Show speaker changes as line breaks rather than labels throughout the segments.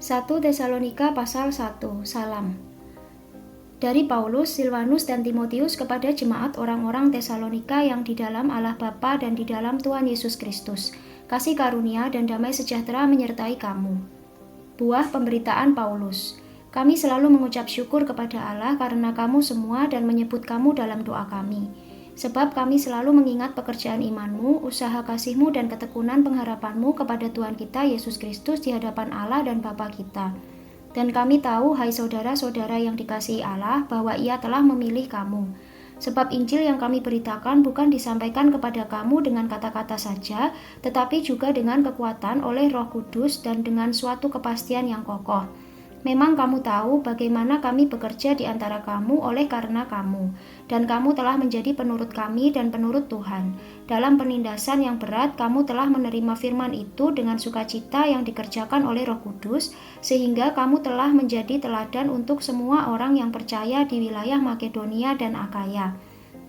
1 Tesalonika pasal 1. Salam. Dari Paulus, Silvanus, dan Timotius kepada jemaat orang-orang Tesalonika yang di dalam Allah Bapa dan di dalam Tuhan Yesus Kristus. Kasih karunia dan damai sejahtera menyertai kamu. Buah pemberitaan Paulus. Kami selalu mengucap syukur kepada Allah karena kamu semua dan menyebut kamu dalam doa kami. Sebab kami selalu mengingat pekerjaan imanmu, usaha kasihmu dan ketekunan pengharapanmu kepada Tuhan kita Yesus Kristus di hadapan Allah dan Bapa kita. Dan kami tahu, hai saudara-saudara yang dikasihi Allah, bahwa Ia telah memilih kamu. Sebab Injil yang kami beritakan bukan disampaikan kepada kamu dengan kata-kata saja, tetapi juga dengan kekuatan oleh Roh Kudus dan dengan suatu kepastian yang kokoh. Memang kamu tahu bagaimana kami bekerja di antara kamu oleh karena kamu, dan kamu telah menjadi penurut kami dan penurut Tuhan. Dalam penindasan yang berat, kamu telah menerima firman itu dengan sukacita yang dikerjakan oleh Roh Kudus, sehingga kamu telah menjadi teladan untuk semua orang yang percaya di wilayah Makedonia dan Akaya.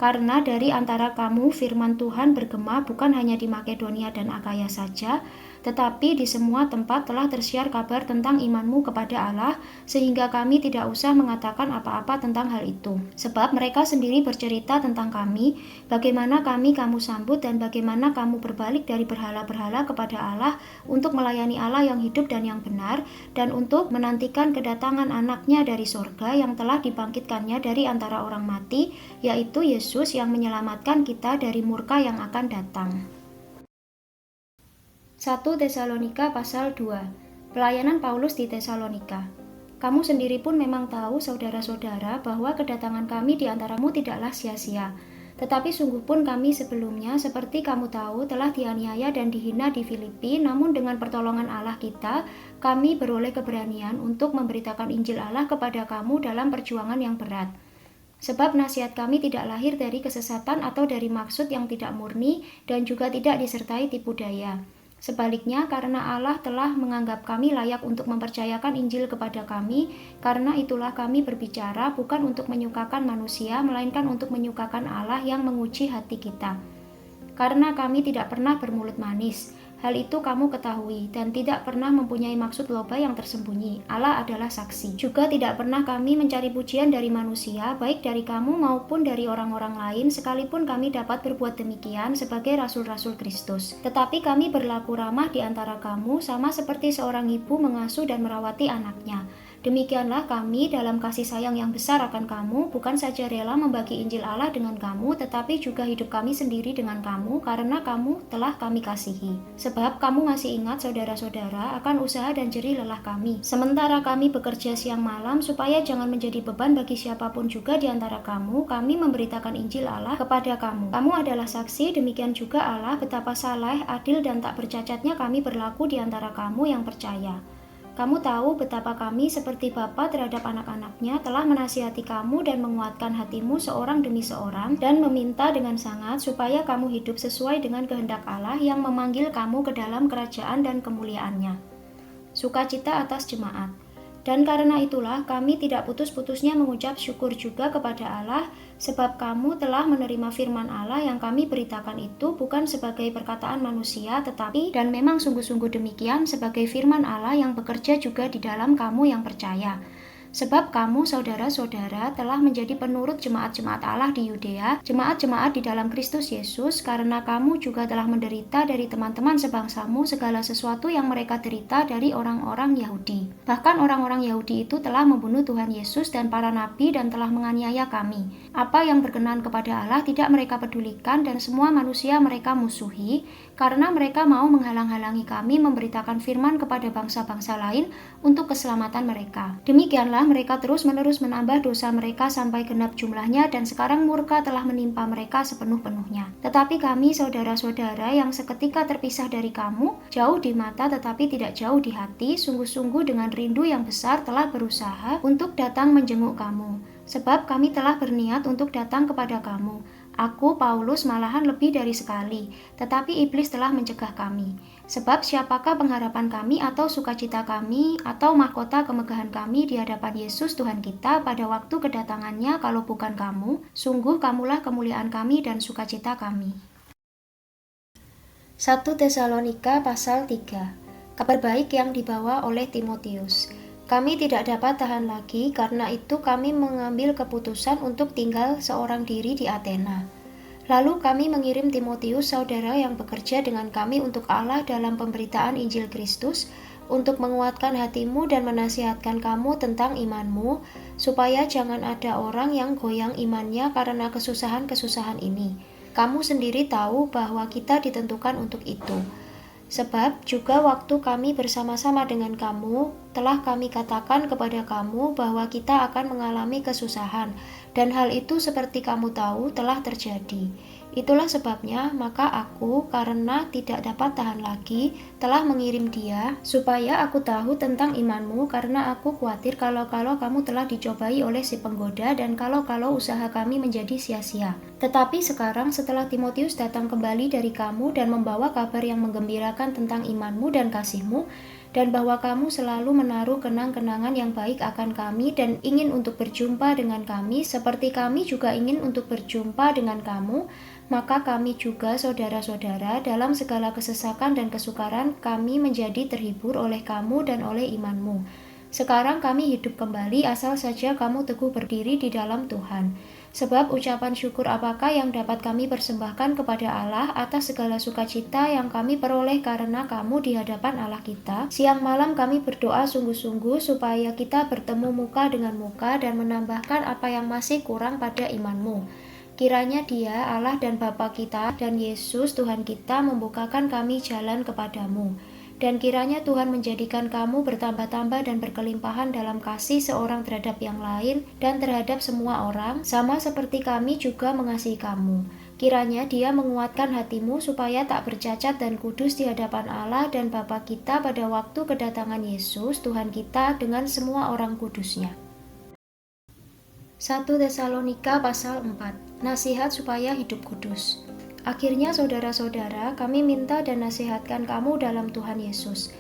Karena dari antara kamu firman Tuhan bergema bukan hanya di Makedonia dan Akaya saja, tetapi di semua tempat telah tersiar kabar tentang imanmu kepada Allah, sehingga kami tidak usah mengatakan apa-apa tentang hal itu. Sebab mereka sendiri bercerita tentang kami, bagaimana kami kamu sambut dan bagaimana kamu berbalik dari berhala-berhala kepada Allah untuk melayani Allah yang hidup dan yang benar, dan untuk menantikan kedatangan anaknya dari sorga yang telah dibangkitkannya dari antara orang mati, yaitu Yesus yang menyelamatkan kita dari murka yang akan datang. 1 Tesalonika pasal 2. Pelayanan Paulus di Tesalonika. Kamu sendiri pun memang tahu, saudara-saudara, bahwa kedatangan kami di antaramu tidaklah sia-sia. Tetapi sungguh pun kami sebelumnya, seperti kamu tahu, telah dianiaya dan dihina di Filipi, namun dengan pertolongan Allah kita, kami beroleh keberanian untuk memberitakan Injil Allah kepada kamu dalam perjuangan yang berat. Sebab nasihat kami tidak lahir dari kesesatan atau dari maksud yang tidak murni dan juga tidak disertai tipu daya. Sebaliknya, karena Allah telah menganggap kami layak untuk mempercayakan Injil kepada kami, karena itulah kami berbicara bukan untuk menyukakan manusia, melainkan untuk menyukakan Allah yang menguji hati kita. Karena kami tidak pernah bermulut manis, hal itu kamu ketahui, dan tidak pernah mempunyai maksud loba yang tersembunyi. Allah adalah saksi. Juga tidak pernah kami mencari pujian dari manusia, baik dari kamu maupun dari orang-orang lain, sekalipun kami dapat berbuat demikian sebagai rasul-rasul Kristus. Tetapi kami berlaku ramah di antara kamu, sama seperti seorang ibu mengasuh dan merawati anaknya. Demikianlah kami dalam kasih sayang yang besar akan kamu, bukan saja rela membagi Injil Allah dengan kamu, tetapi juga hidup kami sendiri dengan kamu, karena kamu telah kami kasihi. Sebab kamu masih ingat, saudara-saudara, akan usaha dan jerih lelah kami. Sementara kami bekerja siang malam, supaya jangan menjadi beban bagi siapapun juga di antara kamu, kami memberitakan Injil Allah kepada kamu. Kamu adalah saksi, demikian juga Allah, betapa saleh, adil, dan tak bercacatnya kami berlaku di antara kamu yang percaya. Kamu tahu betapa kami seperti bapa terhadap anak-anaknya telah menasihati kamu dan menguatkan hatimu seorang demi seorang dan meminta dengan sangat supaya kamu hidup sesuai dengan kehendak Allah yang memanggil kamu ke dalam kerajaan dan kemuliaannya. Sukacita atas jemaat. Dan karena itulah kami tidak putus-putusnya mengucap syukur juga kepada Allah, sebab kamu telah menerima firman Allah yang kami beritakan itu bukan sebagai perkataan manusia, tetapi dan memang sungguh-sungguh demikian sebagai firman Allah yang bekerja juga di dalam kamu yang percaya. Sebab kamu, saudara-saudara, telah menjadi penurut jemaat-jemaat Allah di Yudea, jemaat-jemaat di dalam Kristus Yesus, karena kamu juga telah menderita dari teman-teman sebangsamu segala sesuatu yang mereka derita dari orang-orang Yahudi. Bahkan orang-orang Yahudi itu telah membunuh Tuhan Yesus dan para nabi dan telah menganiaya kami. Apa yang berkenan kepada Allah tidak mereka pedulikan dan semua manusia mereka musuhi, karena mereka mau menghalang-halangi kami memberitakan firman kepada bangsa-bangsa lain untuk keselamatan mereka. Demikianlah mereka terus-menerus menambah dosa mereka sampai genap jumlahnya dan sekarang murka telah menimpa mereka sepenuh-penuhnya. Tetapi kami, saudara-saudara yang seketika terpisah dari kamu, jauh di mata tetapi tidak jauh di hati, sungguh-sungguh dengan rindu yang besar telah berusaha untuk datang menjenguk kamu. Sebab kami telah berniat untuk datang kepada kamu. Aku, Paulus, malahan lebih dari sekali, tetapi iblis telah mencegah kami. Sebab siapakah pengharapan kami atau sukacita kami atau mahkota kemegahan kami di hadapan Yesus Tuhan kita pada waktu kedatangannya kalau bukan kamu? Sungguh kamulah kemuliaan kami dan sukacita kami. 1 Tesalonika pasal 3. Kabar baik yang dibawa oleh Timotius. Kami tidak dapat tahan lagi, karena itu kami mengambil keputusan untuk tinggal seorang diri di Athena. Lalu kami mengirim Timotius, saudara yang bekerja dengan kami untuk Allah dalam pemberitaan Injil Kristus, untuk menguatkan hatimu dan menasihatkan kamu tentang imanmu, supaya jangan ada orang yang goyang imannya karena kesusahan-kesusahan ini. Kamu sendiri tahu bahwa kita ditentukan untuk itu. Sebab juga waktu kami bersama-sama dengan kamu, telah kami katakan kepada kamu bahwa kita akan mengalami kesusahan, dan hal itu seperti kamu tahu telah terjadi. Itulah sebabnya, maka aku, karena tidak dapat tahan lagi, telah mengirim dia, supaya aku tahu tentang imanmu, karena aku khawatir kalau-kalau kamu telah dicobai oleh si penggoda, dan kalau-kalau usaha kami menjadi sia-sia. Tetapi sekarang, setelah Timotius datang kembali dari kamu dan membawa kabar yang menggembirakan tentang imanmu dan kasihmu, dan bahwa kamu selalu menaruh kenang-kenangan yang baik akan kami dan ingin untuk berjumpa dengan kami, seperti kami juga ingin untuk berjumpa dengan kamu, maka kami juga, saudara-saudara, dalam segala kesesakan dan kesukaran, kami menjadi terhibur oleh kamu dan oleh imanmu. Sekarang kami hidup kembali asal saja kamu teguh berdiri di dalam Tuhan. Sebab ucapan syukur apakah yang dapat kami persembahkan kepada Allah atas segala sukacita yang kami peroleh karena kamu di hadapan Allah kita? Siang malam kami berdoa sungguh-sungguh supaya kita bertemu muka dengan muka dan menambahkan apa yang masih kurang pada imanmu. Kiranya Dia, Allah dan Bapa kita, dan Yesus Tuhan kita membukakan kami jalan kepadamu. Dan kiranya Tuhan menjadikan kamu bertambah-tambah dan berkelimpahan dalam kasih seorang terhadap yang lain dan terhadap semua orang, sama seperti kami juga mengasihi kamu. Kiranya Dia menguatkan hatimu supaya tak bercacat dan kudus di hadapan Allah dan Bapa kita pada waktu kedatangan Yesus Tuhan kita dengan semua orang kudusnya. 1 Tesalonika pasal 4. Nasihat supaya hidup kudus. Akhirnya saudara-saudara, kami minta dan nasihatkan kamu dalam Tuhan Yesus.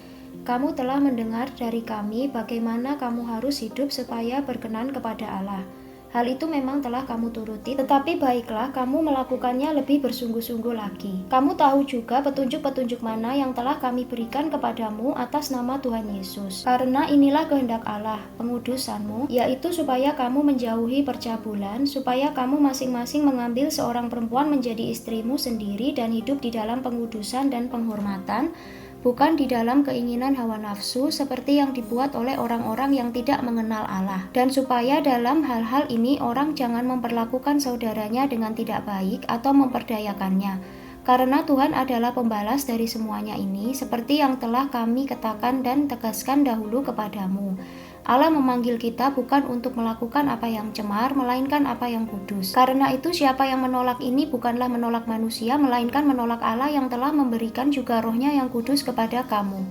Kamu telah mendengar dari kami bagaimana kamu harus hidup supaya berkenan kepada Allah. Hal itu memang telah kamu turuti, tetapi baiklah kamu melakukannya lebih bersungguh-sungguh lagi. Kamu tahu juga petunjuk-petunjuk mana yang telah kami berikan kepadamu atas nama Tuhan Yesus. Karena inilah kehendak Allah, pengudusanmu, yaitu supaya kamu menjauhi percabulan, supaya kamu masing-masing mengambil seorang perempuan menjadi istrimu sendiri dan hidup di dalam pengudusan dan penghormatan, bukan di dalam keinginan hawa nafsu seperti yang dibuat oleh orang-orang yang tidak mengenal Allah. Dan supaya dalam hal-hal ini orang jangan memperlakukan saudaranya dengan tidak baik atau memperdayakannya. Karena Tuhan adalah pembalas dari semuanya ini, seperti yang telah kami katakan dan tegaskan dahulu kepadamu. Allah memanggil kita bukan untuk melakukan apa yang cemar, melainkan apa yang kudus. Karena itu siapa yang menolak ini bukanlah menolak manusia, melainkan menolak Allah yang telah memberikan juga rohnya yang kudus kepada kamu.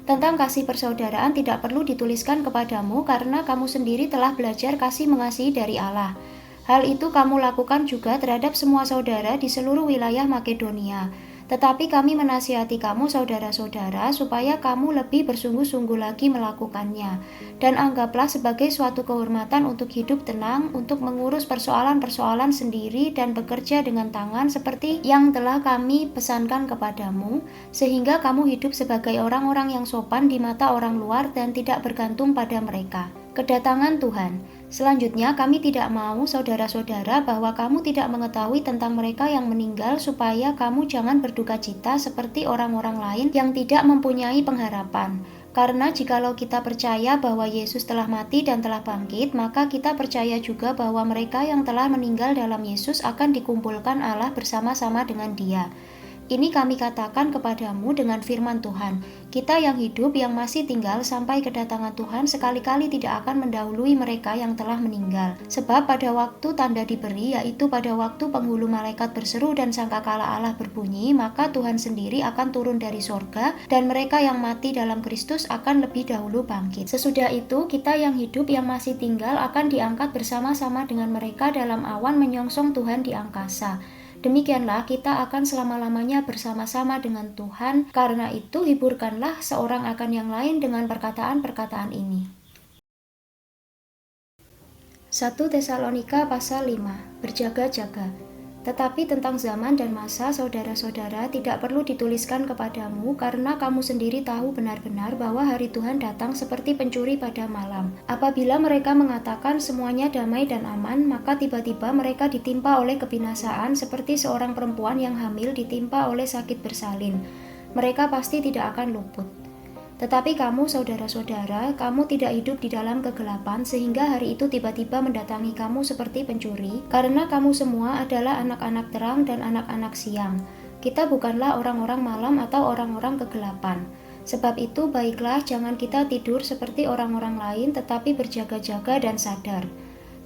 Tentang kasih persaudaraan tidak perlu dituliskan kepadamu karena kamu sendiri telah belajar kasih mengasihi dari Allah. Hal itu kamu lakukan juga terhadap semua saudara di seluruh wilayah Makedonia. Tetapi kami menasihati kamu saudara-saudara supaya kamu lebih bersungguh-sungguh lagi melakukannya. Dan anggaplah sebagai suatu kehormatan untuk hidup tenang, untuk mengurus persoalan-persoalan sendiri dan bekerja dengan tangan seperti yang telah kami pesankan kepadamu, sehingga kamu hidup sebagai orang-orang yang sopan di mata orang luar dan tidak bergantung pada mereka. Kedatangan Tuhan. Selanjutnya, kami tidak mau, saudara-saudara, bahwa kamu tidak mengetahui tentang mereka yang meninggal, supaya kamu jangan berduka cita seperti orang-orang lain yang tidak mempunyai pengharapan. Karena jikalau kita percaya bahwa Yesus telah mati dan telah bangkit, maka kita percaya juga bahwa mereka yang telah meninggal dalam Yesus akan dikumpulkan Allah bersama-sama dengan Dia. Ini kami katakan kepadamu dengan firman Tuhan. Kita yang hidup yang masih tinggal sampai kedatangan Tuhan sekali-kali tidak akan mendahului mereka yang telah meninggal. Sebab pada waktu tanda diberi, yaitu pada waktu penghulu malaikat berseru dan sangkakala Allah berbunyi, maka Tuhan sendiri akan turun dari sorga dan mereka yang mati dalam Kristus akan lebih dahulu bangkit. Sesudah itu kita yang hidup yang masih tinggal akan diangkat bersama-sama dengan mereka dalam awan menyongsong Tuhan di angkasa. Demikianlah kita akan selama-lamanya bersama-sama dengan Tuhan. Karena itu hiburkanlah seorang akan yang lain dengan perkataan-perkataan ini. 1 Tesalonika pasal 5. Berjaga-jaga. Tetapi tentang zaman dan masa, saudara-saudara, tidak perlu dituliskan kepadamu, karena kamu sendiri tahu benar-benar bahwa hari Tuhan datang seperti pencuri pada malam. Apabila mereka mengatakan semuanya damai dan aman, maka tiba-tiba mereka ditimpa oleh kebinasaan seperti seorang perempuan yang hamil ditimpa oleh sakit bersalin. Mereka pasti tidak akan luput. Tetapi kamu, saudara-saudara, kamu tidak hidup di dalam kegelapan sehingga hari itu tiba-tiba mendatangi kamu seperti pencuri, karena kamu semua adalah anak-anak terang dan anak-anak siang. Kita bukanlah orang-orang malam atau orang-orang kegelapan. Sebab itu baiklah jangan kita tidur seperti orang-orang lain, tetapi berjaga-jaga dan sadar.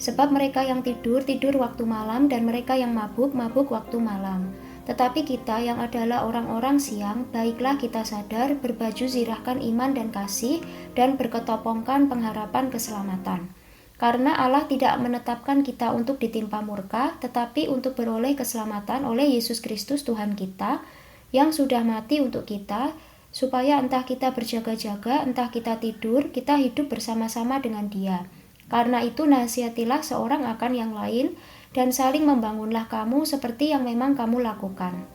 Sebab mereka yang tidur waktu malam, dan mereka yang mabuk waktu malam. Tetapi kita yang adalah orang-orang siang, baiklah kita sadar, berbaju zirahkan iman dan kasih, dan berketopongkan pengharapan keselamatan. Karena Allah tidak menetapkan kita untuk ditimpa murka, tetapi untuk beroleh keselamatan oleh Yesus Kristus Tuhan kita, yang sudah mati untuk kita, supaya entah kita berjaga-jaga, entah kita tidur, kita hidup bersama-sama dengan Dia. Karena itu nasihatilah seorang akan yang lain, dan saling membangunlah kamu seperti yang memang kamu lakukan.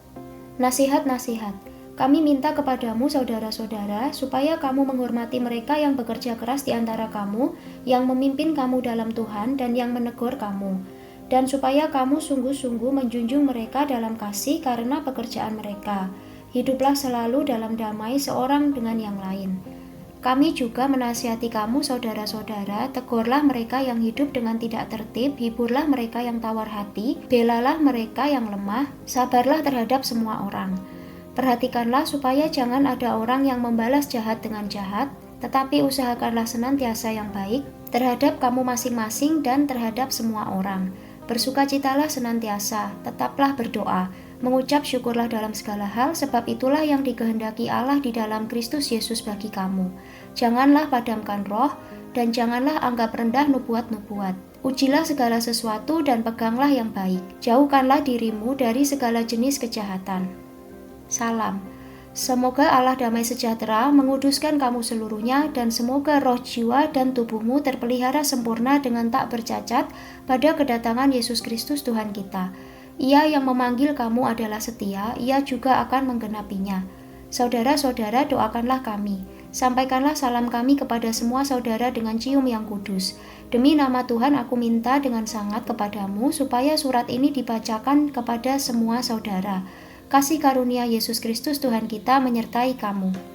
Nasihat-nasihat. Kami minta kepadamu, saudara-saudara, supaya kamu menghormati mereka yang bekerja keras di antara kamu, yang memimpin kamu dalam Tuhan dan yang menegur kamu. Dan supaya kamu sungguh-sungguh menjunjung mereka dalam kasih karena pekerjaan mereka. Hiduplah selalu dalam damai seorang dengan yang lain. Kami juga menasihati kamu, saudara-saudara, tegurlah mereka yang hidup dengan tidak tertib, hiburlah mereka yang tawar hati, belalah mereka yang lemah, sabarlah terhadap semua orang. Perhatikanlah supaya jangan ada orang yang membalas jahat dengan jahat, tetapi usahakanlah senantiasa yang baik terhadap kamu masing-masing dan terhadap semua orang. Bersukacitalah senantiasa, tetaplah berdoa, mengucap syukurlah dalam segala hal, sebab itulah yang dikehendaki Allah di dalam Kristus Yesus bagi kamu. Janganlah padamkan roh, dan janganlah anggap rendah nubuat-nubuat. Ujilah segala sesuatu dan peganglah yang baik. Jauhkanlah dirimu dari segala jenis kejahatan. Salam. Semoga Allah damai sejahtera menguduskan kamu seluruhnya, dan semoga roh, jiwa, dan tubuhmu terpelihara sempurna dengan tak bercacat pada kedatangan Yesus Kristus Tuhan kita. Ia yang memanggil kamu adalah setia, Ia juga akan menggenapinya. Saudara-saudara, doakanlah kami. Sampaikanlah salam kami kepada semua saudara dengan cium yang kudus. Demi nama Tuhan aku minta dengan sangat kepadamu supaya surat ini dibacakan kepada semua saudara. Kasih karunia Yesus Kristus Tuhan kita menyertai kamu.